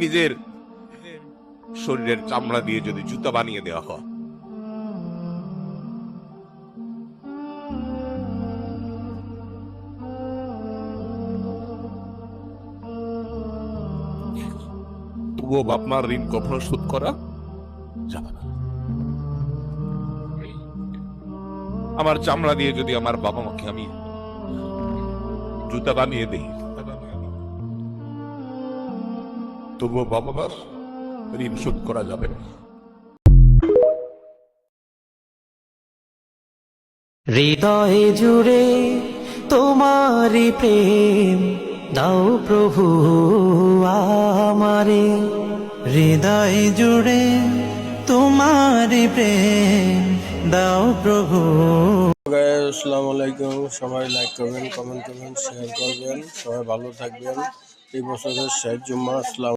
নিজের শরীরের চামড়া দিয়ে যদি জুতা বানিয়ে দেওয়া হয়, তবুও বাপ মার ঋণ কখনো শোধ করা যাবে না। আমার চামড়া দিয়ে যদি আমার বাবা মাকে আমি জুতা বানিয়ে দেই, তবুও বাবা মার ঋণ শোধ করা যাবে না। হৃদয়ে জুড়ে তোমারি প্রেম দাও প্রভু আমারে, হৃদয়ে জুড়ে তোমারি প্রেম দাও প্রভু। আসসালামু আলাইকুম। সবাই লাইক করবেন, কমেন্ট করবেন, শেয়ার করবেন। সবাই ভালো থাকবেন। এই বছরের শেষ জুম্মা। আসসালাম।